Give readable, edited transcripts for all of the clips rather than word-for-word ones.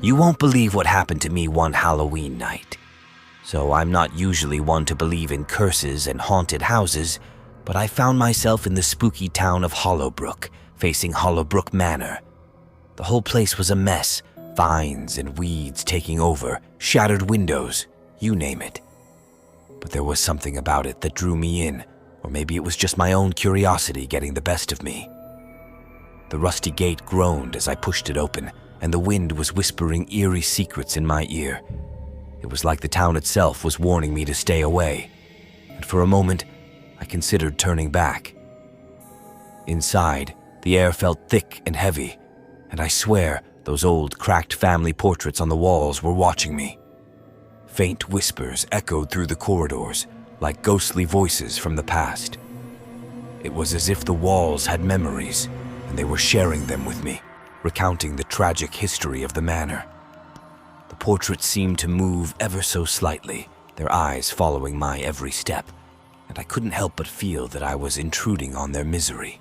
You won't believe what happened to me one Halloween night. So I'm not usually one to believe in curses and haunted houses, but I found myself in the spooky town of Hollowbrook, facing Hollowbrook Manor. The whole place was a mess, vines and weeds taking over, shattered windows, you name it. But there was something about it that drew me in, or maybe it was just my own curiosity getting the best of me. The rusty gate groaned as I pushed it open, and the wind was whispering eerie secrets in my ear. It was like the town itself was warning me to stay away, and for a moment, I considered turning back. Inside, the air felt thick and heavy, and I swear those old, cracked family portraits on the walls were watching me. Faint whispers echoed through the corridors, like ghostly voices from the past. It was as if the walls had memories, and they were sharing them with me, recounting the tragic history of the manor. The portraits seemed to move ever so slightly, their eyes following my every step, and I couldn't help but feel that I was intruding on their misery.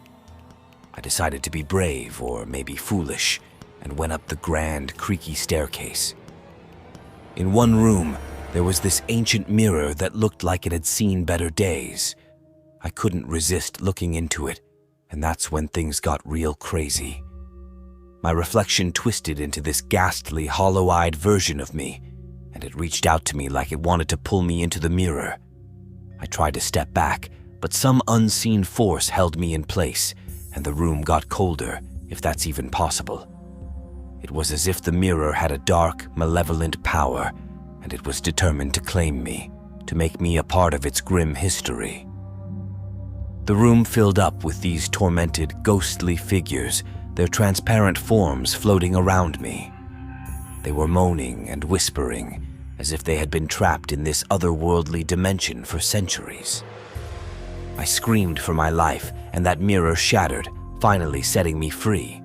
I decided to be brave, or maybe foolish, and went up the grand, creaky staircase. In one room, there was this ancient mirror that looked like it had seen better days. I couldn't resist looking into it, and that's when things got real crazy. My reflection twisted into this ghastly, hollow-eyed version of me, and it reached out to me like it wanted to pull me into the mirror. I tried to step back, but some unseen force held me in place, and the room got colder, if that's even possible. It was as if the mirror had a dark, malevolent power, and it was determined to claim me, to make me a part of its grim history. The room filled up with these tormented, ghostly figures, their transparent forms floating around me. They were moaning and whispering, as if they had been trapped in this otherworldly dimension for centuries. I screamed for my life, and that mirror shattered, finally setting me free.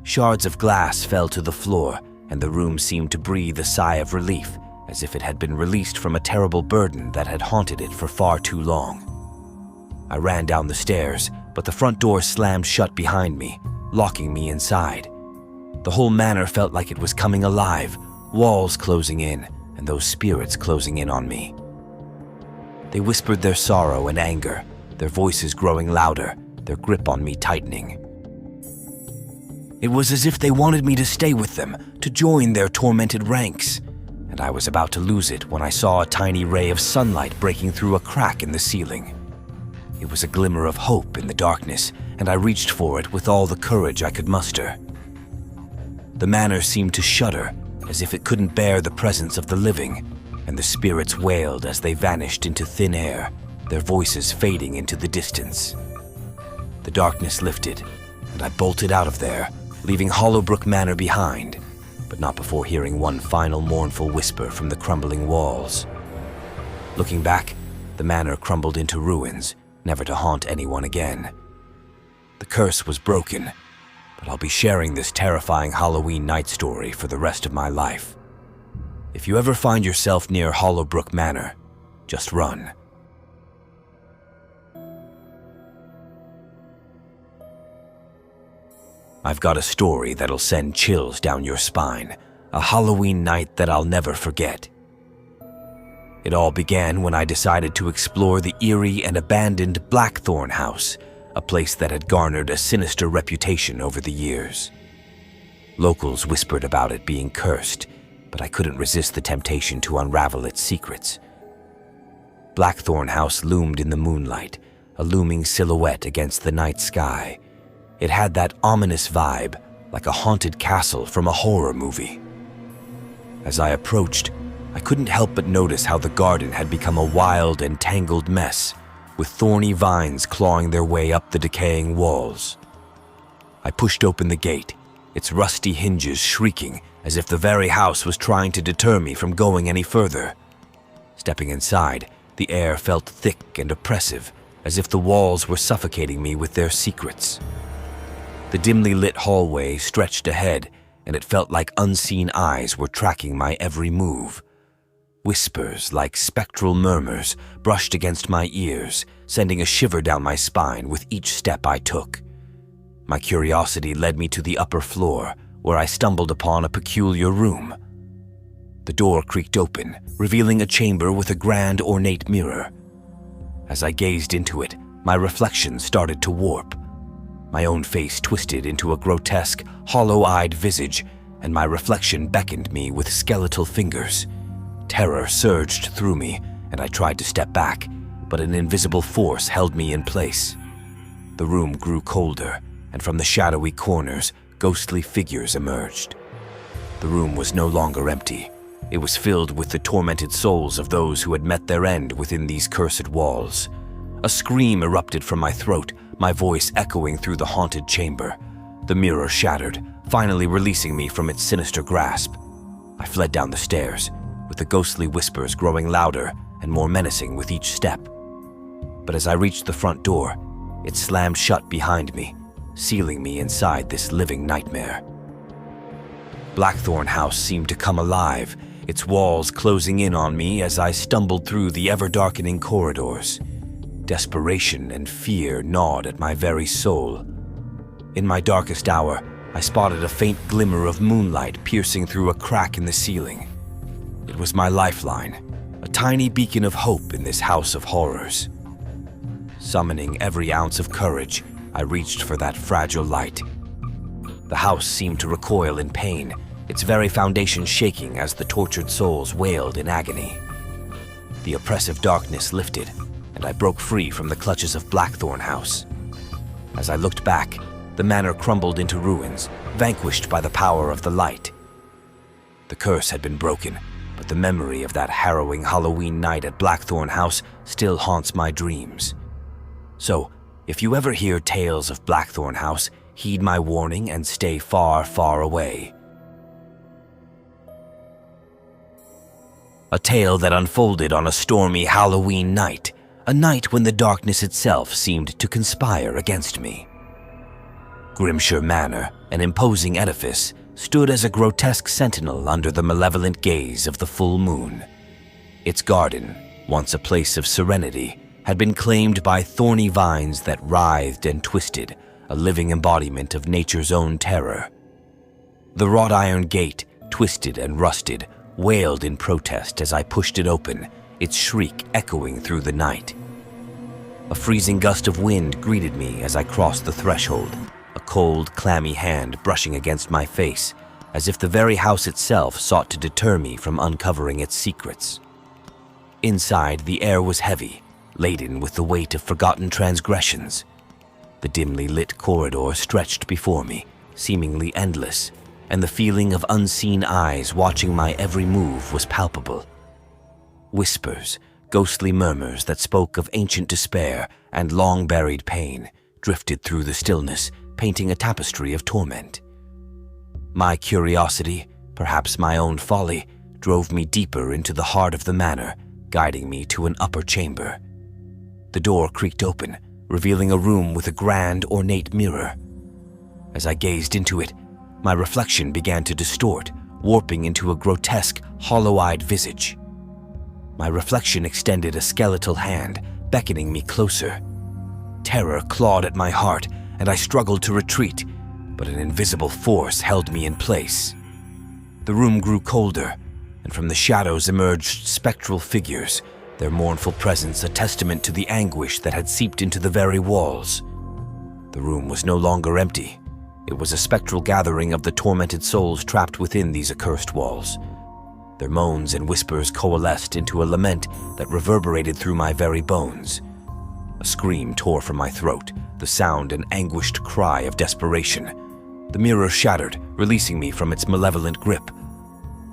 Shards of glass fell to the floor, and the room seemed to breathe a sigh of relief, as if it had been released from a terrible burden that had haunted it for far too long. I ran down the stairs, but the front door slammed shut behind me, locking me inside. The whole manor felt like it was coming alive, walls closing in, and those spirits closing in on me. They whispered their sorrow and anger, their voices growing louder, their grip on me tightening. It was as if they wanted me to stay with them, to join their tormented ranks, and I was about to lose it when I saw a tiny ray of sunlight breaking through a crack in the ceiling. It was a glimmer of hope in the darkness, and I reached for it with all the courage I could muster. The manor seemed to shudder, as if it couldn't bear the presence of the living, and the spirits wailed as they vanished into thin air, their voices fading into the distance. The darkness lifted, and I bolted out of there, leaving Hollowbrook Manor behind, but not before hearing one final mournful whisper from the crumbling walls. Looking back, the manor crumbled into ruins, never to haunt anyone again. The curse was broken, but I'll be sharing this terrifying Halloween night story for the rest of my life. If you ever find yourself near Hollowbrook Manor, just run. I've got a story that'll send chills down your spine, a Halloween night that I'll never forget. It all began when I decided to explore the eerie and abandoned Blackthorn House, a place that had garnered a sinister reputation over the years. Locals whispered about it being cursed, but I couldn't resist the temptation to unravel its secrets. Blackthorn House loomed in the moonlight, a looming silhouette against the night sky. It had that ominous vibe, like a haunted castle from a horror movie. As I approached, I couldn't help but notice how the garden had become a wild and tangled mess, with thorny vines clawing their way up the decaying walls. I pushed open the gate, its rusty hinges shrieking as if the very house was trying to deter me from going any further. Stepping inside, the air felt thick and oppressive, as if the walls were suffocating me with their secrets. The dimly lit hallway stretched ahead, and it felt like unseen eyes were tracking my every move. Whispers, like spectral murmurs, brushed against my ears, sending a shiver down my spine with each step I took. My curiosity led me to the upper floor, where I stumbled upon a peculiar room. The door creaked open, revealing a chamber with a grand, ornate mirror. As I gazed into it, my reflection started to warp. My own face twisted into a grotesque, hollow-eyed visage, and my reflection beckoned me with skeletal fingers. Terror surged through me, and I tried to step back, but an invisible force held me in place. The room grew colder, and from the shadowy corners, ghostly figures emerged. The room was no longer empty. It was filled with the tormented souls of those who had met their end within these cursed walls. A scream erupted from my throat, my voice echoing through the haunted chamber. The mirror shattered, finally releasing me from its sinister grasp. I fled down the stairs, with the ghostly whispers growing louder and more menacing with each step. But as I reached the front door, it slammed shut behind me, sealing me inside this living nightmare. Blackthorn House seemed to come alive, its walls closing in on me as I stumbled through the ever-darkening corridors. Desperation and fear gnawed at my very soul. In my darkest hour, I spotted a faint glimmer of moonlight piercing through a crack in the ceiling. It was my lifeline, a tiny beacon of hope in this house of horrors. Summoning every ounce of courage, I reached for that fragile light. The house seemed to recoil in pain, its very foundation shaking as the tortured souls wailed in agony. The oppressive darkness lifted, and I broke free from the clutches of Blackthorn House. As I looked back, the manor crumbled into ruins, vanquished by the power of the light. The curse had been broken, but the memory of that harrowing Halloween night at Blackthorn House still haunts my dreams. So, if you ever hear tales of Blackthorn House, heed my warning and stay far, far away. A tale that unfolded on a stormy Halloween night, a night when the darkness itself seemed to conspire against me. Grimshire Manor, an imposing edifice, stood as a grotesque sentinel under the malevolent gaze of the full moon. Its garden, once a place of serenity, had been claimed by thorny vines that writhed and twisted, a living embodiment of nature's own terror. The wrought iron gate, twisted and rusted, wailed in protest as I pushed it open, its shriek echoing through the night. A freezing gust of wind greeted me as I crossed the threshold, a cold, clammy hand brushing against my face, as if the very house itself sought to deter me from uncovering its secrets. Inside, the air was heavy, laden with the weight of forgotten transgressions. The dimly lit corridor stretched before me, seemingly endless, and the feeling of unseen eyes watching my every move was palpable. Whispers, ghostly murmurs that spoke of ancient despair and long-buried pain, drifted through the stillness, painting a tapestry of torment. My curiosity, perhaps my own folly, drove me deeper into the heart of the manor, guiding me to an upper chamber. The door creaked open, revealing a room with a grand, ornate mirror. As I gazed into it, my reflection began to distort, warping into a grotesque, hollow-eyed visage. My reflection extended a skeletal hand, beckoning me closer. Terror clawed at my heart, and I struggled to retreat, but an invisible force held me in place. The room grew colder, and from the shadows emerged spectral figures, their mournful presence a testament to the anguish that had seeped into the very walls. The room was no longer empty. It was a spectral gathering of the tormented souls trapped within these accursed walls. Their moans and whispers coalesced into a lament that reverberated through my very bones. A scream tore from my throat, the sound an anguished cry of desperation. The mirror shattered, releasing me from its malevolent grip.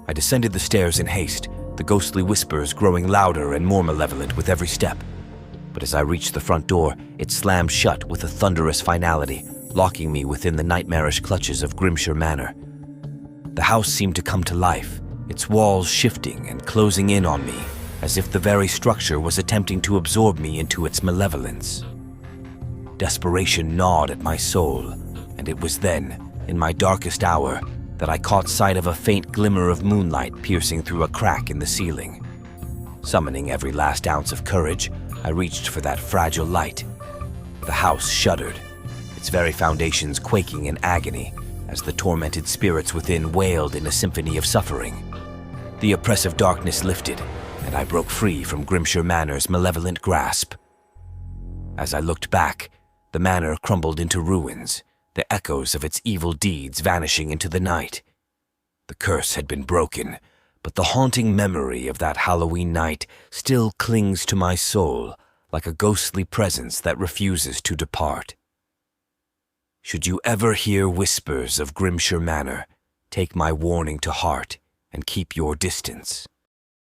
I descended the stairs in haste, the ghostly whispers growing louder and more malevolent with every step. But as I reached the front door, it slammed shut with a thunderous finality, locking me within the nightmarish clutches of Grimshire Manor. The house seemed to come to life, its walls shifting and closing in on me, as if the very structure was attempting to absorb me into its malevolence. Desperation gnawed at my soul, and it was then, in my darkest hour, that I caught sight of a faint glimmer of moonlight piercing through a crack in the ceiling. Summoning every last ounce of courage, I reached for that fragile light. The house shuddered, its very foundations quaking in agony, as the tormented spirits within wailed in a symphony of suffering. The oppressive darkness lifted, and I broke free from Grimshire Manor's malevolent grasp. As I looked back, the manor crumbled into ruins, the echoes of its evil deeds vanishing into the night. The curse had been broken, but the haunting memory of that Halloween night still clings to my soul like a ghostly presence that refuses to depart. Should you ever hear whispers of Grimshire Manor, take my warning to heart and keep your distance.